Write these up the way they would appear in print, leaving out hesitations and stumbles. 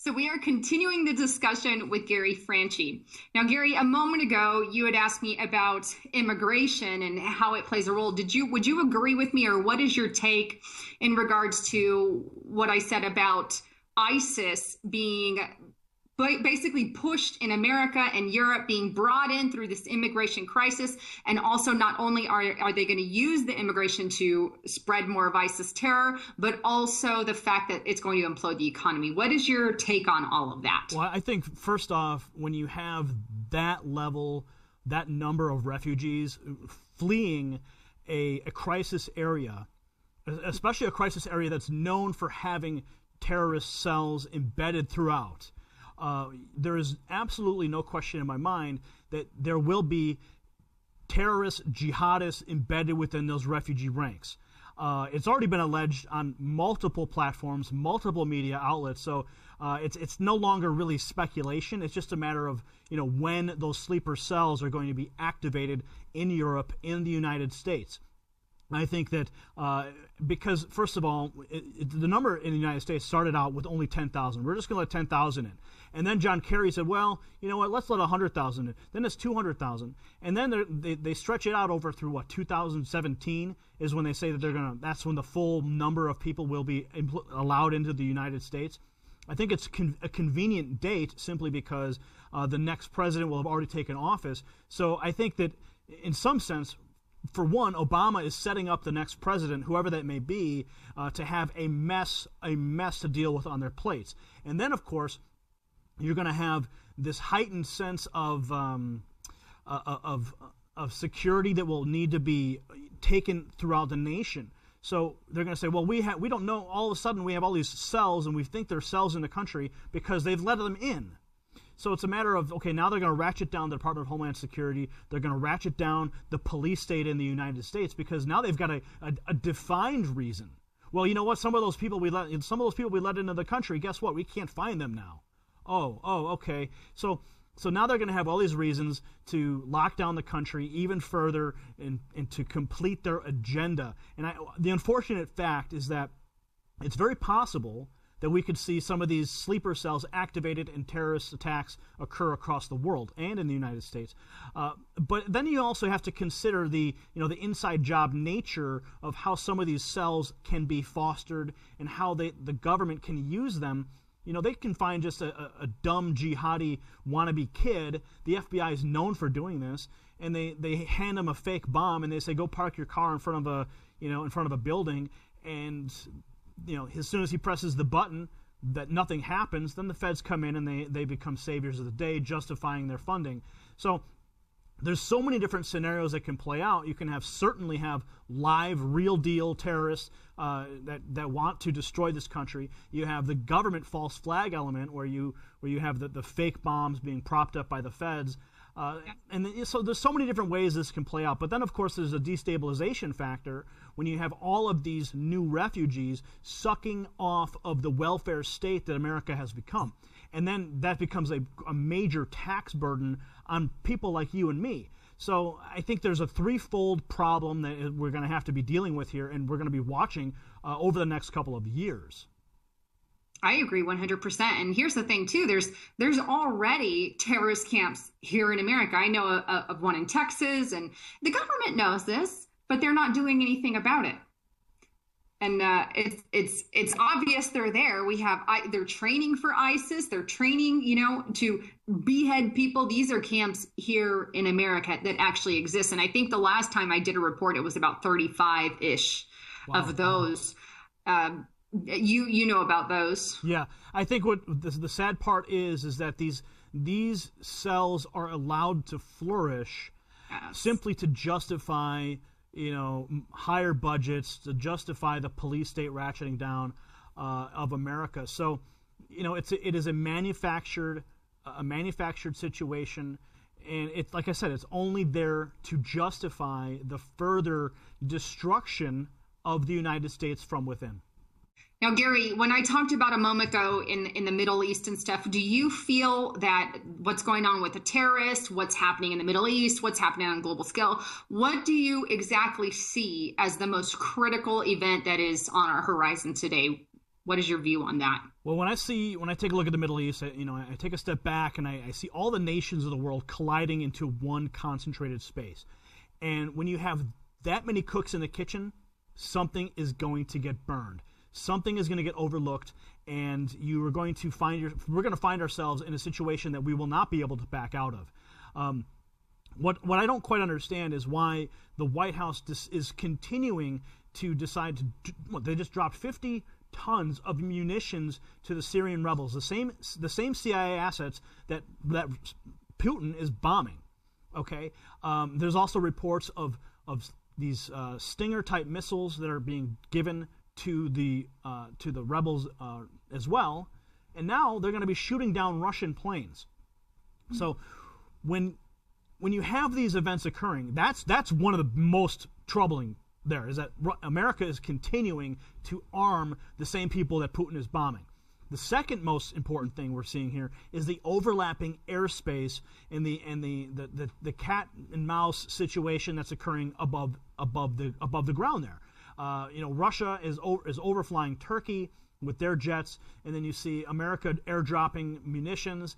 So we are continuing the discussion with Gary Franchi. Now, Gary, a moment ago, you had asked me about immigration and how it plays a role. Would you agree with me, or what is your take in regards to what I said about ISIS being basically pushed in America and Europe, being brought in through this immigration crisis? And also, not only are they going to use the immigration to spread more of ISIS terror, but also the fact that it's going to implode the economy. What is your take on all of that? Well, I think first off, when you have that level, that number of refugees fleeing a crisis area, especially a crisis area that's known for having terrorist cells embedded throughout, there is absolutely no question in my mind that there will be terrorist jihadists embedded within those refugee ranks. It's already been alleged on multiple platforms, multiple media outlets. So it's no longer really speculation. It's just a matter of when those sleeper cells are going to be activated in Europe, in the United States. I think that because, first of all, the number in the United States started out with only 10,000. We're just going to let 10,000 in. And then John Kerry said, well, you know what, let's let 100,000 in. Then it's 200,000. And then they stretch it out over through, 2017 is when they say that that's when the full number of people will be allowed into the United States. I think it's a convenient date simply because the next president will have already taken office. So I think that in some sense, for one, Obama is setting up the next president, whoever that may be, to have a mess to deal with on their plates. And then, of course, you're going to have this heightened sense of security that will need to be taken throughout the nation. So they're going to say, well, we don't know. All of a sudden, we have all these cells, and we think they're cells in the country because they've let them in. So it's a matter of, okay, now they're going to ratchet down the Department of Homeland Security. They're going to ratchet down the police state in the United States because now they've got a defined reason. Well, you know what? Some of those people we let into the country, guess what? We can't find them now. Oh, okay. So now they're going to have all these reasons to lock down the country even further and to complete their agenda. And the unfortunate fact is that it's very possible that we could see some of these sleeper cells activated and terrorist attacks occur across the world and in the United States. But then you also have to consider the inside job nature of how some of these cells can be fostered and how the government can use them. They can find just a dumb jihadi wannabe kid. The FBI is known for doing this, and they hand him a fake bomb and they say, go park your car in front of a building, and as soon as he presses the button, that nothing happens, then the feds come in and they become saviors of the day, justifying their funding. So there's so many different scenarios that can play out. You can certainly have live, real deal terrorists that want to destroy this country. You have the government false flag element where you have the fake bombs being propped up by the feds. So there's so many different ways this can play out. But then, of course, there's a destabilization factor when you have all of these new refugees sucking off of the welfare state that America has become. And then that becomes a major tax burden on people like you and me. So I think there's a threefold problem that we're going to have to be dealing with here, and we're going to be watching over the next couple of years. I agree 100%. And here's the thing, too. There's already terrorist camps here in America. I know of one in Texas, and the government knows this, but they're not doing anything about it. And it's obvious they're there. They're training for ISIS. They're training, to behead people. These are camps here in America that actually exist. And I think the last time I did a report, it was about 35-ish of those. You know about those. Yeah, I think what the sad part is that these cells are allowed to flourish simply to justify higher budgets, to justify the police state ratcheting down of America. So it is a manufactured situation, and it's like I said, it's only there to justify the further destruction of the United States from within. Now, Gary, when I talked about a moment ago in the Middle East and stuff, do you feel that what's going on with the terrorists, what's happening in the Middle East, what's happening on a global scale, what do you exactly see as the most critical event that is on our horizon today What is your view on that? Well, when I take a look at the Middle East, I take a step back and I see all the nations of the world colliding into one concentrated space. And when you have that many cooks in the kitchen, something is going to get burned. Something is going to get overlooked, and we're going to find ourselves in a situation that we will not be able to back out of. What I don't quite understand is why the White House is continuing to decide they just dropped 50 tons of munitions to the Syrian rebels, the same CIA assets that Putin is bombing. Okay, there's also reports of these Stinger type missiles that are being given to the rebels as well, and now they're going to be shooting down Russian planes. So when you have these events occurring, that's one of the most troubling. There is that America is continuing to arm the same people that Putin is bombing. The second most important thing we're seeing here is the overlapping airspace and the cat and mouse situation that's occurring above the ground there. Russia is overflying Turkey with their jets, and then you see America airdropping munitions.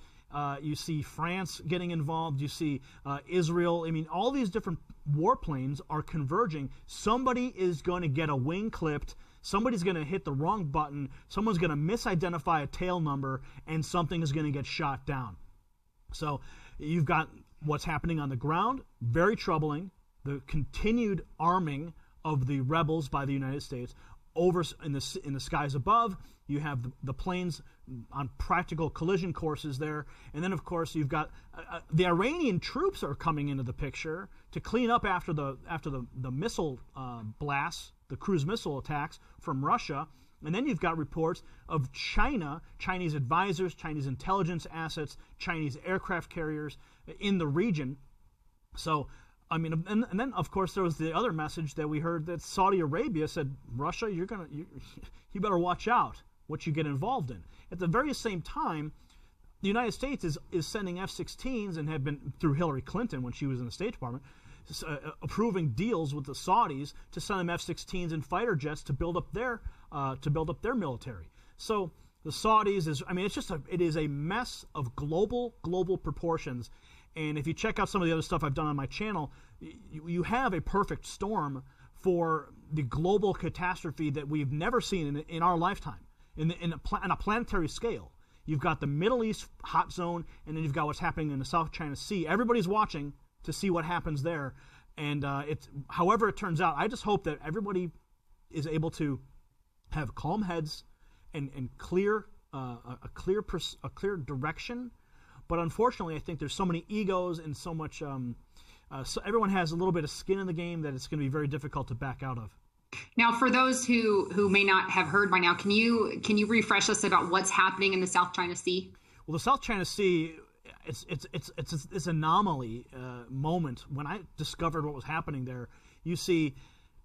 You see France getting involved. You see Israel. I mean, all these different warplanes are converging. Somebody is going to get a wing clipped. Somebody's going to hit the wrong button. Someone's going to misidentify a tail number, and something is going to get shot down. So you've got what's happening on the ground, very troubling. The continued arming of the rebels by the United States. Over in the skies above, you have the planes on practical collision courses there, and then of course you've got the Iranian troops are coming into the picture to clean up after the missile blasts, the cruise missile attacks from Russia, and then you've got reports of Chinese advisors, Chinese intelligence assets, Chinese aircraft carriers in the region. So. I mean, and then of course there was the other message that we heard that Saudi Arabia said, Russia, you better watch out what you get involved in. At the very same time, the United States is sending F-16s and have been through Hillary Clinton when she was in the State Department, approving deals with the Saudis to send them F-16s and fighter jets to build up their military. So the Saudis it is a mess of global proportions. And if you check out some of the other stuff I've done on my channel, you have a perfect storm for the global catastrophe that we've never seen in our lifetime, on a planetary scale. You've got the Middle East hot zone, and then you've got what's happening in the South China Sea. Everybody's watching to see what happens there. And however it turns out, I just hope that everybody is able to have calm heads and a clear direction. But unfortunately, I think there's so many egos and so much. So everyone has a little bit of skin in the game that it's going to be very difficult to back out of. Now, for those who may not have heard by now, can you refresh us about what's happening in the South China Sea? Well, the South China Sea, it's this anomaly moment. When I discovered what was happening there, you see,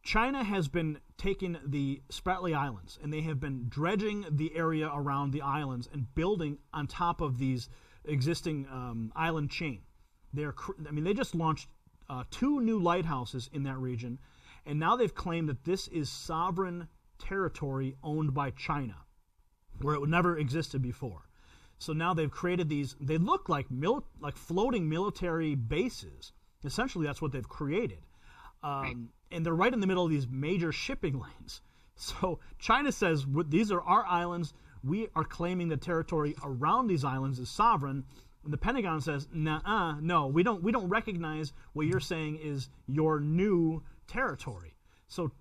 China has been taking the Spratly Islands, and they have been dredging the area around the islands and building on top of these existing island chain. They just launched 2 new lighthouses in that region, and now they've claimed that this is sovereign territory owned by China, where it would never existed before. So now they've created these. They look like floating military bases. Essentially, that's what they've created, right. And they're right in the middle of these major shipping lanes. So China says these are our islands. We are claiming the territory around these islands is sovereign, and the Pentagon says, no, we don't recognize what you're saying is your new territory. So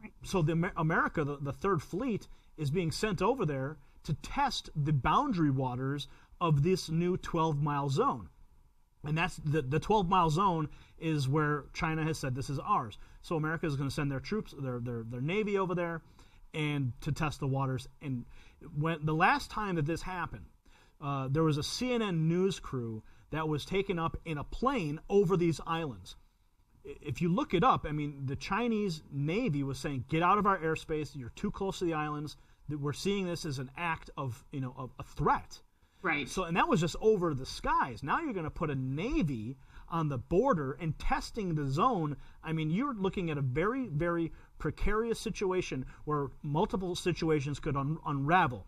America, the Third Fleet, is being sent over there to test the boundary waters of this new 12-mile zone, and that's the 12-mile zone is where China has said this is ours. So America is going to send their troops, their navy over there, and to test the waters. And when the last time that this happened, there was a CNN news crew that was taken up in a plane over these islands. If you look it up, I mean, the Chinese Navy was saying, get out of our airspace, you're too close to the islands, that we're seeing this as an act of a threat. Right. So, and that was just over the skies. Now you're going to put a Navy on the border and testing the zone. I mean, you're looking at a very, very precarious situation where multiple situations could unravel.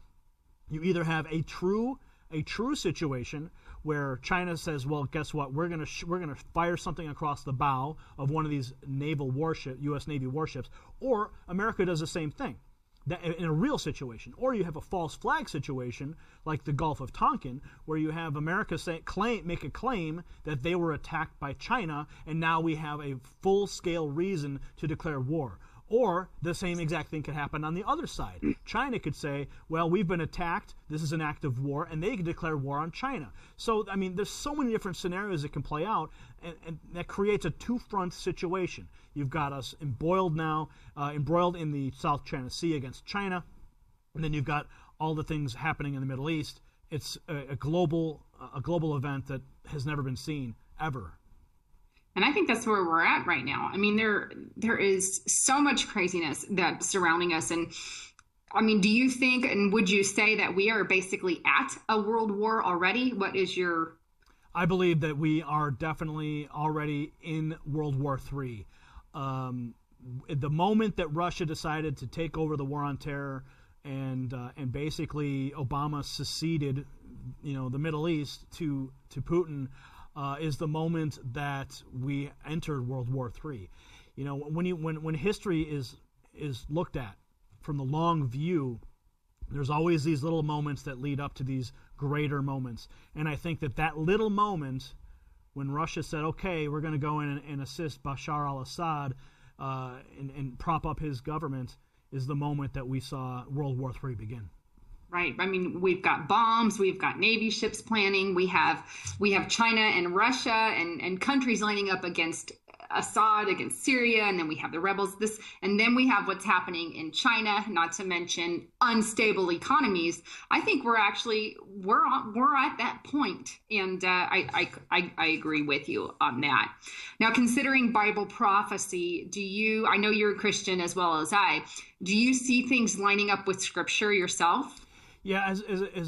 You either have a true situation where China says, well, guess what? We're gonna fire something across the bow of one of these U.S. Navy warships, or America does the same thing. That, in a real situation, or you have a false flag situation like the Gulf of Tonkin, where you have America make a claim that they were attacked by China, and now we have a full-scale reason to declare war. Or the same exact thing could happen on the other side. China could say, well, we've been attacked, this is an act of war, and they could declare war on China. So, I mean, there's so many different scenarios that can play out, and that creates a two-front situation. You've got us embroiled in the South China Sea against China, and then you've got all the things happening in the Middle East. It's a global event that has never been seen, ever. And I think that's where we're at right now. I mean, there is so much craziness that's surrounding us. And I mean, do you think, and would you say that we are basically at a world war already? What is your... I believe that we are definitely already in World War III. The moment that Russia decided to take over the war on terror and basically Obama seceded, the Middle East to Putin, is the moment that we entered World War III. When history is looked at from the long view, there's always these little moments that lead up to these greater moments. And I think that little moment when Russia said, okay, we're going to go in and assist Bashar al-Assad and prop up his government, is the moment that we saw World War III begin. Right. I mean, we've got bombs, we've got Navy ships planning, we have China and Russia and countries lining up against Assad, against Syria, and then we have the rebels. And then we have what's happening in China, not to mention unstable economies. I think we're at that point, and I agree with you on that. Now, considering Bible prophecy, I know you're a Christian as well as I. Do you see things lining up with Scripture yourself? Yeah, as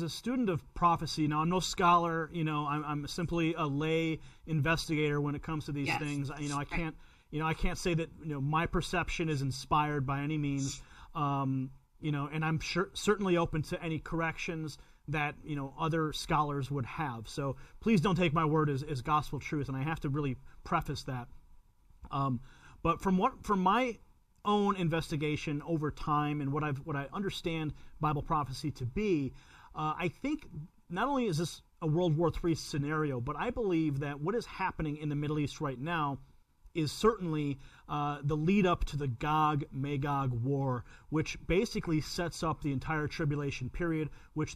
a student of prophecy, now I'm no scholar, I'm simply a lay investigator when it comes to these things. I can't say that my perception is inspired by any means, and I'm certainly open to any corrections that other scholars would have. So please don't take my word as gospel truth, and I have to really preface that. But from my own investigation over time and what I understand Bible prophecy to be, I think not only is this a World War III scenario, but I believe that what is happening in the Middle East right now is certainly the lead up to the Gog-Magog war, which basically sets up the entire tribulation period, which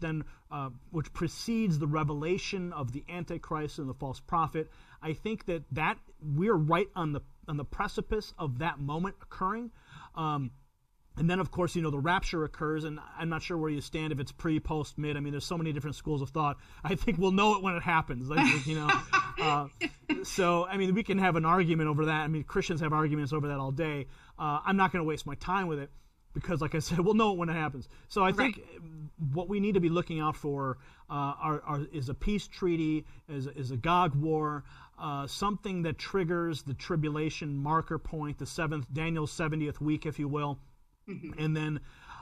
precedes the revelation of the Antichrist and the false prophet. I think that we're right on the precipice of that moment occurring. And then, of course, the rapture occurs, and I'm not sure where you stand, if it's pre, post, mid. I mean, there's so many different schools of thought. I think we'll know it when it happens. So, I mean, we can have an argument over that. I mean, Christians have arguments over that all day. I'm not going to waste my time with it because, like I said, we'll know it when it happens. So I think what we need to be looking out for is a peace treaty, is a Gog war, something that triggers the tribulation marker point, Daniel's 70th week, if you will. Mm-hmm. And then,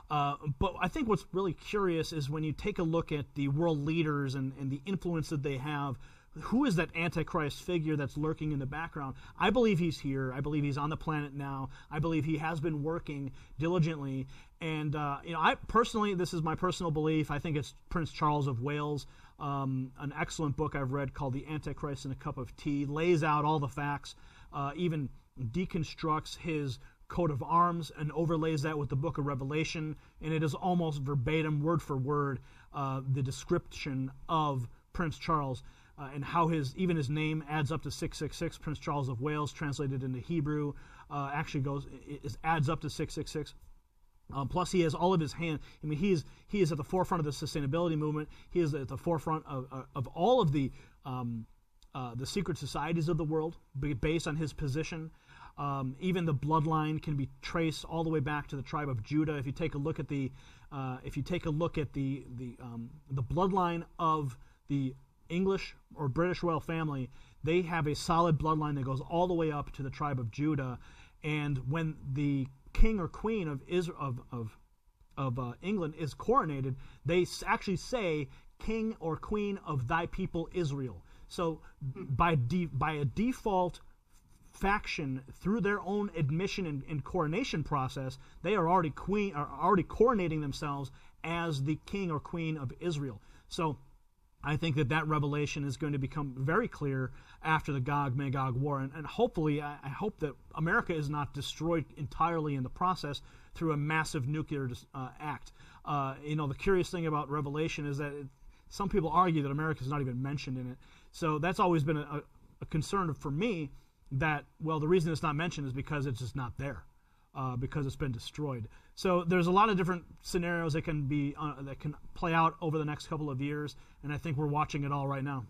but I think what's really curious is when you take a look at the world leaders and the influence that they have, who is that Antichrist figure that's lurking in the background? I believe he's here. I believe he's on the planet now. I believe he has been working diligently. And, I personally, this is my personal belief, I think it's Prince Charles of Wales. An excellent book I've read called The Antichrist in a Cup of Tea, lays out all the facts, even deconstructs his coat of arms and overlays that with the book of Revelation, and it is almost verbatim, word for word, the description of Prince Charles and how his name adds up to 666. Prince Charles of Wales, translated into Hebrew, adds up to 666. Plus, he has all of his hand. I mean, he is at the forefront of the sustainability movement. He is at the forefront of all of the secret societies of the world, based on his position. Even the bloodline can be traced all the way back to the tribe of Judah. If you take a look at the bloodline of the English or British royal family, they have a solid bloodline that goes all the way up to the tribe of Judah. And when the king or queen of England is coronated, they actually say king or queen of thy people Israel. So by a default faction, through their own admission and coronation process, they are already coronating themselves as the king or queen of Israel. So I think that revelation is going to become very clear after the Gog-Magog war, and hopefully, I hope that America is not destroyed entirely in the process through a massive nuclear act. The curious thing about Revelation is that some people argue that America is not even mentioned in it. So that's always been a concern for me, that, well, the reason it's not mentioned is because it's just not there, because it's been destroyed. So there's a lot of different scenarios that can play out over the next couple of years, and I think we're watching it all right now.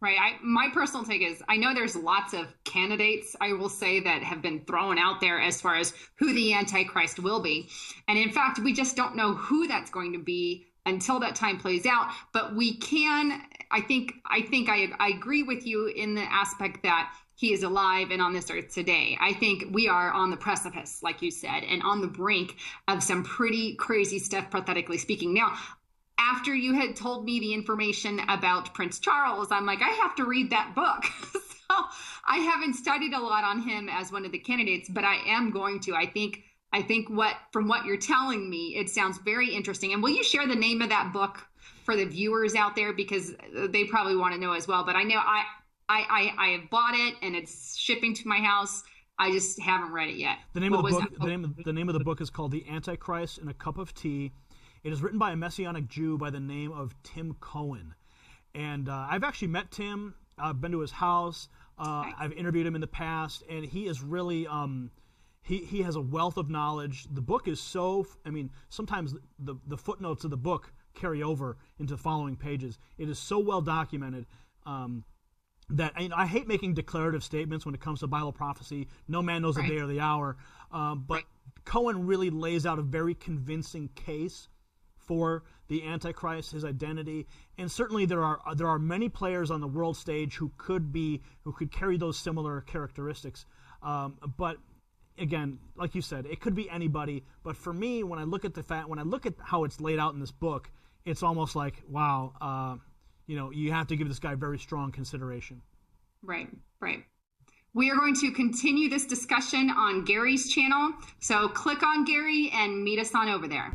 Right. My personal take is, I know there's lots of candidates, I will say, that have been thrown out there as far as who the Antichrist will be. And in fact, we just don't know who that's going to be until that time plays out. But we can, I think I agree with you in the aspect that he is alive and on this earth today. I think we are on the precipice, like you said, and on the brink of some pretty crazy stuff, prophetically speaking. Now, after you had told me the information about Prince Charles, I'm like, I have to read that book. So I haven't studied a lot on him as one of the candidates, but I am going to. I think from what you're telling me, it sounds very interesting. And will you share the name of that book for the viewers out there, because they probably want to know as well? But I know I have bought it and it's shipping to my house. I just haven't read it yet. The name of the book is called The Antichrist in a Cup of Tea. It is written by a Messianic Jew by the name of Tim Cohen. And I've actually met Tim. I've been to his house. I've interviewed him in the past, and he is really he has a wealth of knowledge. The book is sometimes the footnotes of the book carry over into the following pages. It is so well documented that I hate making declarative statements when it comes to Bible prophecy. No man knows the day or the hour. But Cohen really lays out a very convincing case for the Antichrist, his identity, and certainly there are many players on the world stage who could carry those similar characteristics. But again, like you said, it could be anybody. But for me, when I look at how it's laid out in this book, it's almost like, wow, you have to give this guy very strong consideration. Right. We are going to continue this discussion on Gary's channel. So click on Gary and meet us on over there.